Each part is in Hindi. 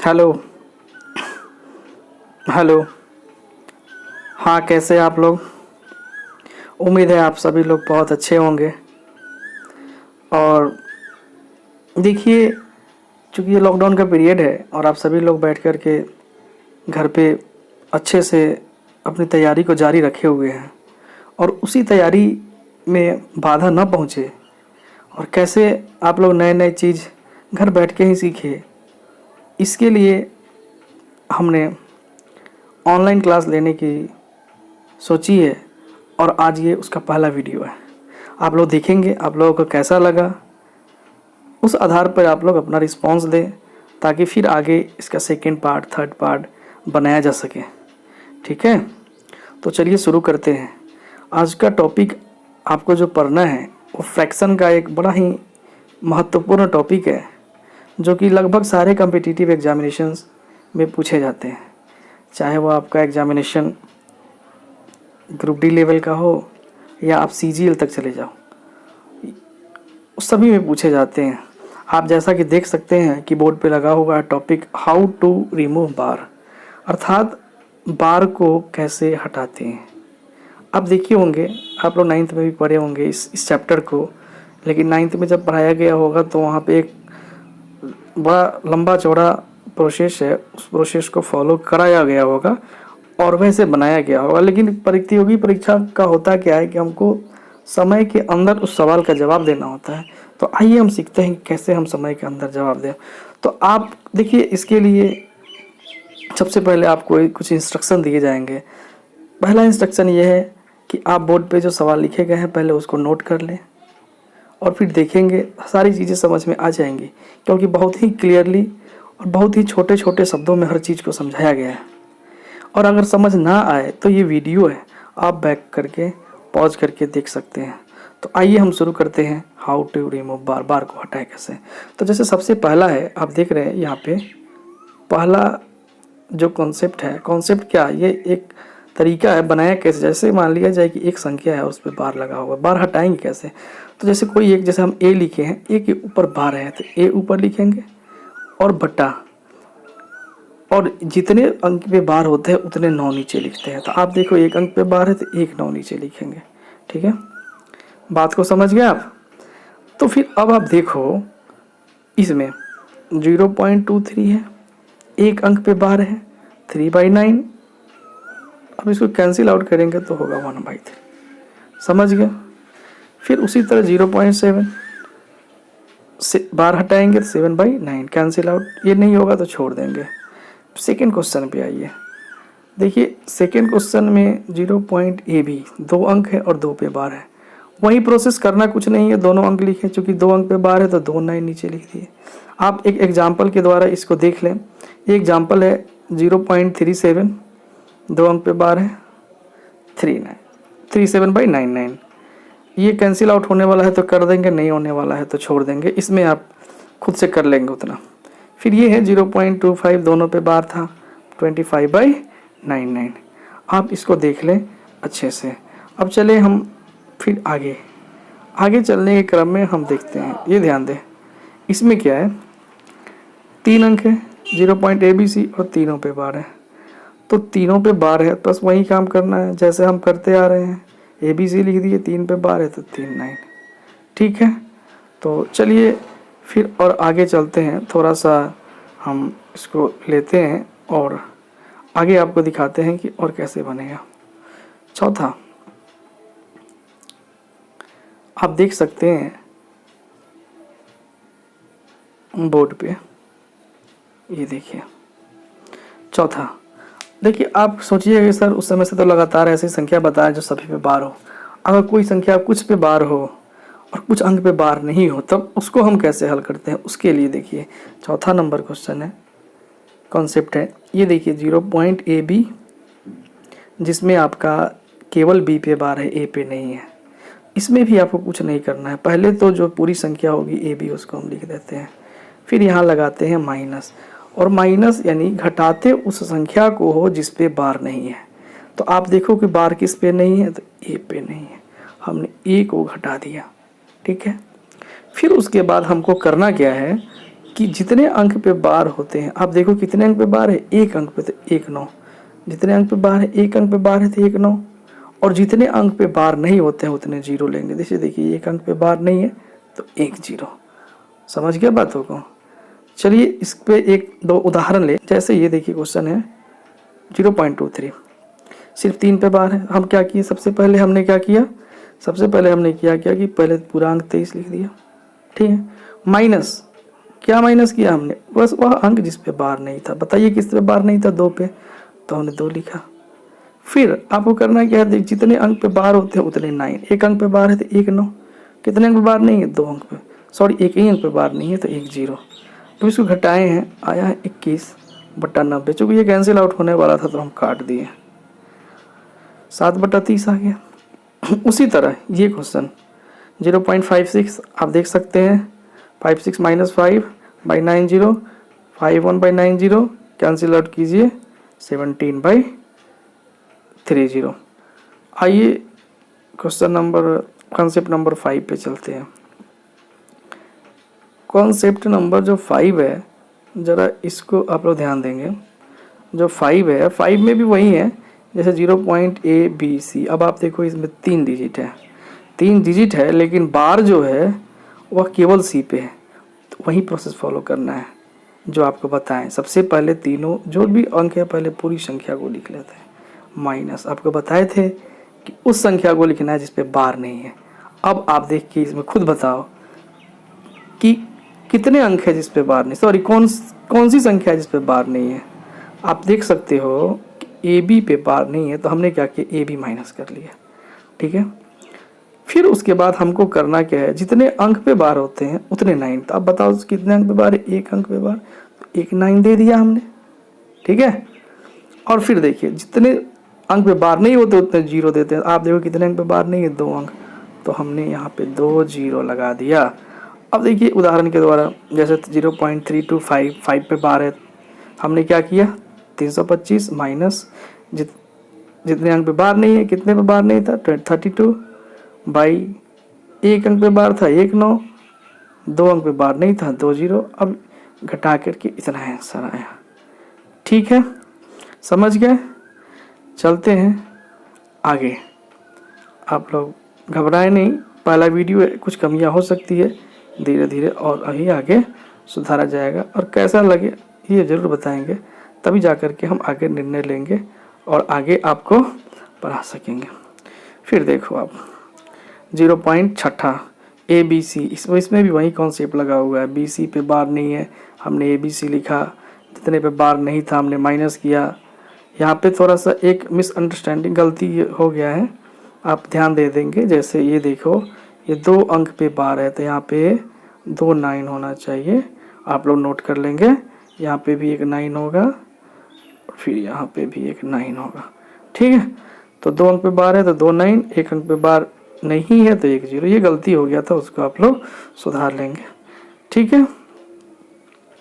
हेलो। हेलो। हाँ, कैसे हैं आप लोग? उम्मीद है आप सभी लोग बहुत अच्छे होंगे। और देखिए, चूँकि ये लॉकडाउन का पीरियड है और आप सभी लोग बैठ कर के घर पे अच्छे से अपनी तैयारी को जारी रखे हुए हैं और उसी तैयारी में बाधा न पहुँचे और कैसे आप लोग नए नए चीज़ घर बैठ के ही सीखे, इसके लिए हमने ऑनलाइन क्लास लेने की सोची है। और आज ये उसका पहला वीडियो है। आप लोग देखेंगे, आप लोगों को कैसा लगा, उस आधार पर आप लोग अपना रिस्पांस दें ताकि फिर आगे इसका सेकंड पार्ट, थर्ड पार्ट बनाया जा सके। ठीक है, तो चलिए शुरू करते हैं। आज का टॉपिक आपको जो पढ़ना है वो फ्रैक्शन का एक बड़ा ही महत्वपूर्ण टॉपिक है, जो कि लगभग सारे कम्पिटिटिव एग्जामिनेशंस में पूछे जाते हैं। चाहे वो आपका एग्जामिनेशन ग्रुप डी लेवल का हो या आप सीजीएल तक चले जाओ, उस सभी में पूछे जाते हैं। आप जैसा कि देख सकते हैं कि बोर्ड पे लगा हुआ है टॉपिक हाउ टू रिमूव बार, अर्थात बार को कैसे हटाते हैं। आप देखिए होंगे, आप लोग 9th में भी पढ़े होंगे इस चैप्टर को, लेकिन 9th में जब पढ़ाया गया होगा तो वहाँ पे एक बड़ा लंबा चौड़ा प्रोसेस है, उस प्रोसेस को फॉलो कराया गया होगा और वैसे बनाया गया होगा। लेकिन प्रतियोगी परीक्षा का होता क्या है कि हमको समय के अंदर उस सवाल का जवाब देना होता है। तो आइए हम सीखते हैं कि कैसे हम समय के अंदर जवाब दें। तो आप देखिए, इसके लिए सबसे पहले आपको कुछ इंस्ट्रक्शन दिए जाएंगे। पहला इंस्ट्रक्शन ये है कि आप बोर्ड पे जो सवाल लिखे गए हैं पहले उसको नोट कर लें और फिर देखेंगे, सारी चीज़ें समझ में आ जाएंगी, क्योंकि बहुत ही क्लियरली और बहुत ही छोटे छोटे शब्दों में हर चीज़ को समझाया गया है। और अगर समझ ना आए तो ये वीडियो है, आप बैक करके पॉज करके देख सकते हैं। तो आइए हम शुरू करते हैं हाउ टू रिमूव बार, बार को हटाए कैसे। तो जैसे सबसे पहला है, आप देख रहे हैं यहाँ पे पहला जो कॉन्सेप्ट है, कॉन्सेप्ट क्या, ये एक तरीका है बनाया कैसे। जैसे मान लिया जाए कि एक संख्या है, उस पर बार लगा हुआ, बार हटाएंगे कैसे। तो जैसे कोई एक, जैसे हम ए लिखे हैं, ए के ऊपर बार है तो ए ऊपर लिखेंगे और बटा, और जितने अंक पे बार होते हैं उतने 9 नीचे लिखते हैं। तो आप देखो, एक अंक पे बार है तो एक 9 नीचे लिखेंगे। ठीक है, बात को समझ गए आप। तो फिर अब आप देखो, इसमें 0.23 है, एक अंक पे बार है, 3/9। अब इसको कैंसिल आउट करेंगे तो होगा 1/3। समझ गए। फिर उसी तरह 0.7 से बार हटाएंगे तो 7/9, कैंसिल आउट। ये नहीं होगा तो छोड़ देंगे। सेकेंड क्वेश्चन पे आइए। देखिए, सेकेंड क्वेश्चन में 0.AB 2 अंक है और 2 पे बार है। वही प्रोसेस करना, कुछ नहीं है, दोनों अंक लिखे। चूंकि 2 अंक पे बार है तो 2 9 नीचे लिख दिए। आप एक एग्जाम्पल के द्वारा इसको देख लें। ये एग्जाम्पल है 0.37, 2 अंक पे बार है, 37/99। ये कैंसिल आउट होने वाला है तो कर देंगे, नहीं होने वाला है तो छोड़ देंगे। इसमें आप खुद से कर लेंगे उतना। फिर ये है 0.25, दोनों पे बार था, 25/99। आप इसको देख लें अच्छे से। अब चले हम फिर आगे चलने के क्रम में हम देखते हैं। ये ध्यान दें, इसमें क्या है, 3 अंक है, 0.ABC और तीनों पे बार है। तो तीनों पे बार है, बस वही काम करना है जैसे हम करते आ रहे हैं। ABC लिख दिए, 3 पे बार है तो 3 9। ठीक है, तो चलिए फिर और आगे चलते हैं। थोड़ा सा हम इसको लेते हैं और आगे आपको दिखाते हैं कि और कैसे बनेगा। चौथा, आप देख सकते हैं बोर्ड पे, ये देखिए चौथा। देखिए, आप सोचिए कि सर उस समय से तो लगातार ऐसी संख्या बताएं जो सभी पे बार हो। अगर कोई संख्या कुछ पे बार हो और कुछ अंक पे बार नहीं हो, तब उसको हम कैसे हल करते हैं। उसके लिए देखिए, चौथा नंबर क्वेश्चन है, कॉन्सेप्ट है। ये देखिए 0.AB, जिसमें आपका केवल B पे बार है, A पे नहीं है। इसमें भी आपको कुछ नहीं करना है। पहले तो जो पूरी संख्या होगी AB, उसको हम लिख देते हैं। फिर यहाँ लगाते हैं माइनस, और माइनस यानी घटाते उस संख्या को हो जिस पे बार नहीं है। तो आप देखो कि बार किस पे नहीं है, तो A पे नहीं है, हमने A को घटा दिया। ठीक है, फिर उसके बाद हमको करना क्या है, कि जितने अंक पे बार होते हैं, आप देखो कितने अंक पे बार है, एक अंक पे, तो 1 9। जितने अंक पे बार है, एक अंक पे बार है तो 1 9। और जितने अंक पे बार नहीं होते हैं उतने 0 लेंगे। जैसे देखिए एक अंक पे बार नहीं है तो 1 0। समझ गया बातों को। चलिए इस पे एक दो उदाहरण ले। जैसे ये देखिए क्वेश्चन है 0.23, सिर्फ 3 पे बार है। हम क्या किए, सबसे पहले हमने क्या किया, सबसे पहले हमने क्या किया कि पहले पूरा अंक 23 लिख दिया, ठीक है। माइनस, क्या माइनस किया हमने, बस वह अंक जिस पे बार नहीं था। बताइए किस पे बार नहीं था, 2 पे, तो हमने 2 लिखा। फिर आपको करना क्या है, जितने अंक पे बार होते हैं उतने 9। एक अंक पे बार है तो 1 9। कितने अंक पे बार नहीं है, 2 अंक पे, सॉरी एक ही अंक पे बार नहीं है तो 1 0। तो इसको घटाए हैं, आया है 21/90। चूँकि ये कैंसिल आउट होने वाला था तो हम काट दिए, 7/30 आ गया। उसी तरह ये क्वेश्चन 0.56 आप देख सकते हैं, 56 माइनस 5/90, 51/90 कैंसिल आउट कीजिए, 17/30। आइए क्वेश्चन नंबर, कॉन्सेप्ट नंबर 5 पे चलते हैं। कॉन्सेप्ट नंबर जो 5 है, ज़रा इसको आप लोग ध्यान देंगे। जो 5 है, 5 में भी वही है जैसे 0.ABC। अब आप देखो इसमें 3 डिजिट है, 3 डिजिट है, लेकिन बार जो है वह केवल सी पे है। तो वही प्रोसेस फॉलो करना है जो आपको बताएं। सबसे पहले तीनों जो भी अंक है पहले पूरी संख्या को लिख लेते हैं, माइनस आपको बताए थे कि उस संख्या को लिखना है जिस पे बार नहीं है। अब आप देखिए इसमें खुद बताओ कि कितने अंक है जिस पे बार नहीं, सॉरी कौन सी संख्या है जिस पे बार नहीं है। आप देख सकते हो कि ए बी पे बार नहीं है, तो हमने क्या किया, ए बी माइनस कर लिया, ठीक है। फिर उसके बाद हमको करना क्या है, जितने अंक पे बार होते हैं उतने 9। तो अब बताओ कितने अंक पे बार है, एक अंक पे बार, तो एक 9 दे दिया हमने, ठीक है। और फिर देखिए जितने अंक पे बार नहीं होते उतने 0 देते हैं। आप देखो कितने अंक पे बार नहीं है, 2 अंक, तो हमने यहाँ पे 2 0 लगा दिया। अब देखिए उदाहरण के द्वारा, जैसे 0.325 5 पे बार है, हमने क्या किया, 325 माइनस जितने अंक पे बार नहीं है, कितने पे बार नहीं था, 32 बाई, एक अंक पे बार था 1 9, 2 अंक पे बार नहीं था 2 0। अब घटा करके इतना आंसर आया, ठीक है, समझ गए। चलते हैं आगे, आप लोग घबराएं नहीं, पहला वीडियो है, कुछ कमियां हो सकती है, धीरे धीरे और अभी आगे सुधारा जाएगा। और कैसा लगे ये ज़रूर बताएंगे, तभी जा कर के हम आगे निर्णय लेंगे और आगे आपको पढ़ा सकेंगे। फिर देखो आप 0.6 ABC, इसमें भी वही कॉन्सेप्ट लगा हुआ है। BC पे बार नहीं है, हमने ABC लिखा, जितने पे बार नहीं था हमने माइनस किया। यहाँ पे थोड़ा सा एक मिसअंडरस्टैंडिंग, गलती हो गया है, आप ध्यान दे देंगे। जैसे ये देखो, ये 2 अंक पे बार है तो यहाँ पे 2 9 होना चाहिए, आप लोग नोट कर लेंगे। यहाँ पे भी एक 9 होगा और फिर यहाँ पे भी एक 9 होगा, ठीक है। तो 2 अंक पे बार है तो 2 9, एक अंक पे बार नहीं है तो 1 0। ये गलती हो गया था, उसको आप लोग सुधार लेंगे, ठीक है।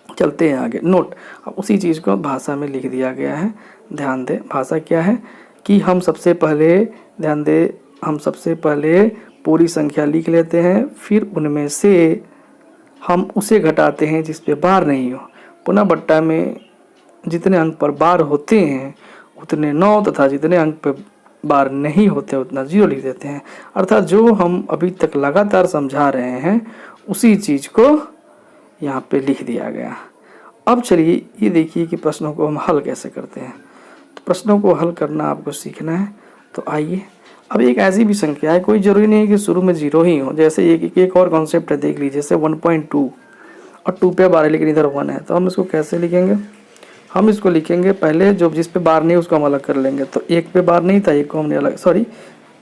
चलते हैं आगे। नोट, अब उसी चीज़ को भाषा में लिख दिया गया है, ध्यान दें। भाषा क्या है कि हम सबसे पहले, ध्यान दें, हम सबसे पहले पूरी संख्या लिख लेते हैं, फिर उनमें से हम उसे घटाते हैं जिस पे बार नहीं हो। पुनः बट्टा में जितने अंक पर बार होते हैं उतने 9 तथा जितने अंक पे बार नहीं होते उतना 0 लिख देते हैं। अर्थात जो हम अभी तक लगातार समझा रहे हैं उसी चीज़ को यहाँ पे लिख दिया गया। अब चलिए ये देखिए कि प्रश्नों को हम हल कैसे करते हैं। तो प्रश्नों को हल करना आपको सीखना है, तो आइए। अब एक ऐसी भी संख्या है, कोई ज़रूरी नहीं है कि शुरू में 0 ही हो। जैसे एक और कॉन्सेप्ट है, देख लीजिए, जैसे 1.2 और 2 पे बार है लेकिन इधर 1 है, तो हम इसको कैसे लिखेंगे। हम इसको लिखेंगे, पहले जो जिस पे बार नहीं उसको हम अलग कर लेंगे। तो 1 पे बार नहीं था, 1 को हमने अलग, सॉरी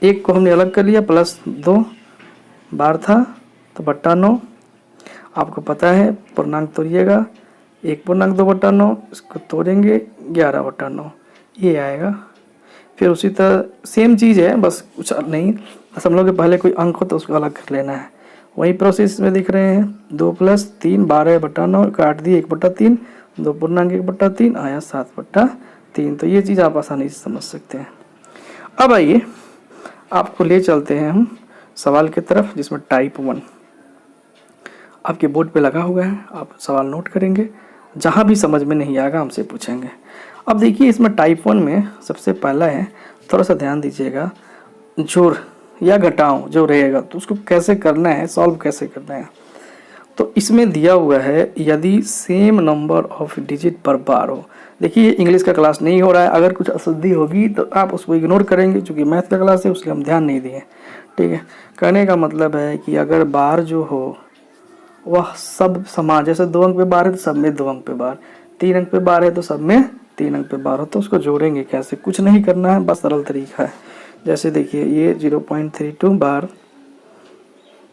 1 को हमने अलग कर लिया, प्लस 2 बार था तो बट्टा 9। आपको पता है पूर्णांक तोड़िएगा, 1 पूर्णांक 2/9, इसको तोड़ेंगे 11/9, ये आएगा। फिर उसी तरह सेम चीज़ है, बस कुछ नहीं, बस हम लोग के पहले कोई अंक हो तो उसको अलग कर लेना है। वही प्रोसेस में दिख रहे हैं, 2 + 3 12/9, काट दिए 1/3, 2 पूर्णांक 1/3 आया 7/3। तो ये चीज़ आप आसानी से समझ सकते हैं। अब आइए आपको ले चलते हैं हम सवाल की तरफ, जिसमें टाइप 1। आपके बोर्ड पे लगा हुआ है, आप सवाल नोट करेंगे, जहाँ भी समझ में नहीं आएगा हमसे पूछेंगे। अब देखिए इसमें टाइप 1 में सबसे पहला है, थोड़ा सा ध्यान दीजिएगा, जोड़ या घटाओ जो रहेगा तो उसको कैसे करना है, सॉल्व कैसे करना है। तो इसमें दिया हुआ है यदि सेम नंबर ऑफ डिजिट पर बार हो। देखिए इंग्लिश का क्लास नहीं हो रहा है, अगर कुछ अशुद्धि होगी तो आप उसको इग्नोर करेंगे, क्योंकि मैथ का क्लास है उसलिए हम ध्यान नहीं दिए। ठीक है, कहने का मतलब है कि अगर बार जो हो वह सब समान, जैसे 2 अंक पे बार है तो सब में 2 अंक पे बार, 3 अंक पे बार है तो सब में 3 अंक पे बार हो। तो उसको जोड़ेंगे कैसे, कुछ नहीं करना है, बस सरल तरीका है। जैसे देखिए ये 0.32 बार,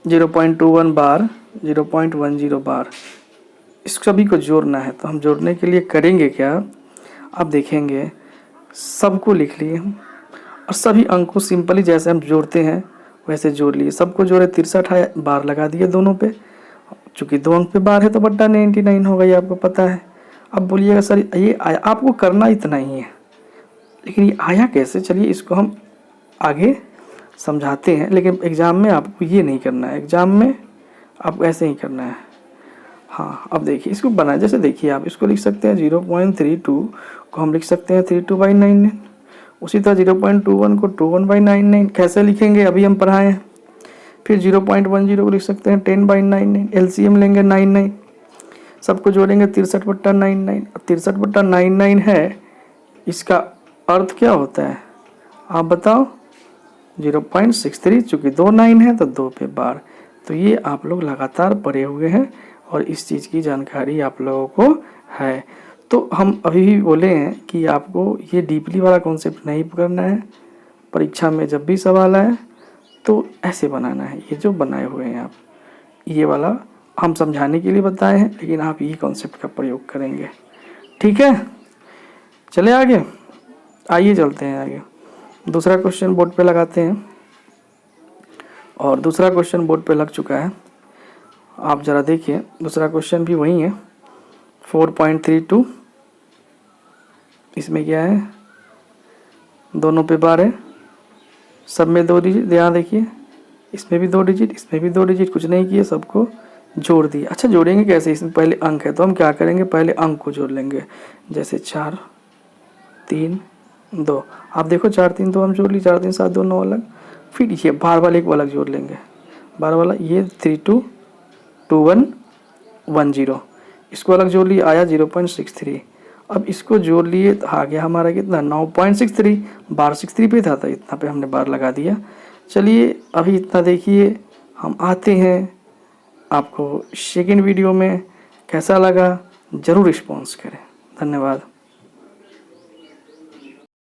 0.21 बार, 0.10 बार, इस सभी को जोड़ना है। तो हम जोड़ने के लिए करेंगे क्या, आप देखेंगे सबको लिख लिए हम और सभी अंक को सिंपली जैसे हम जोड़ते हैं वैसे जोड़ लिए। सबको जोड़े 63 है, बार लगा दिए दोनों पे, चूंकि 2 अंक पे बार है तो बट्टा 99 होगा, ये आपको पता है। अब बोलिएगा सर ये आया, आपको करना इतना ही है, लेकिन ये आया कैसे, चलिए इसको हम आगे समझाते हैं। लेकिन एग्ज़ाम में आपको ये नहीं करना है, एग्ज़ाम में आपको ऐसे ही करना है। हाँ अब देखिए इसको बना, जैसे देखिए आप इसको लिख सकते हैं 0.32 को हम लिख सकते हैं 32/99। उसी तरह 0.21 को 21/99 कैसे लिखेंगे अभी हम पढ़ाए हैं। फिर 0.10 को लिख सकते हैं 10/99, एलसीएम लेंगे 99, सबको जोड़ेंगे 63/99। 63/99 है, इसका अर्थ क्या होता है आप बताओ, 0.63, चूँकि 2 9 है तो 2 पे बार। तो ये आप लोग लगातार पढ़े हुए हैं और इस चीज़ की जानकारी आप लोगों को है। तो हम अभी भी बोले हैं कि आपको ये डीपली वाला कॉन्सेप्ट नहीं करना है, परीक्षा में जब भी सवाल आए तो ऐसे बनाना है। ये जो बनाए हुए हैं आप, ये वाला हम समझाने के लिए बताए हैं, लेकिन आप ये कॉन्सेप्ट का प्रयोग करेंगे। ठीक है, चले आगे, आइए चलते हैं आगे। दूसरा क्वेश्चन बोर्ड पे लगाते हैं, और दूसरा क्वेश्चन बोर्ड पे लग चुका है, आप ज़रा देखिए। दूसरा क्वेश्चन भी वही है, 4.32। इसमें क्या है, दोनों पे बार है, सब में 2 डिजिट, यहाँ देखिए इसमें भी 2 डिजिट, इसमें भी 2 डिजिट, कुछ नहीं किए, सबको जोड़ दिए। अच्छा जोड़ेंगे कैसे, इसमें पहले अंक है तो हम क्या करेंगे, पहले अंक को जोड़ लेंगे। जैसे 4 3 2, आप देखो 4 3 2 हम जोड़ ली, 4 3 7 2 9 अलग। फिर ये बार वाले को अलग जोड़ लेंगे, बार वाला ये 322110, इसको अलग जोड़ लिए, आया 0.63। अब इसको जोड़ लिए तो आ गया हमारा कितना, 9.63। बार 63 पे था तो इतना पे हमने बार लगा दिया। चलिए अभी इतना देखिए, हम आते हैं आपको सेकेंड वीडियो में। कैसा लगा ज़रूर रिस्पॉन्स करें, धन्यवाद।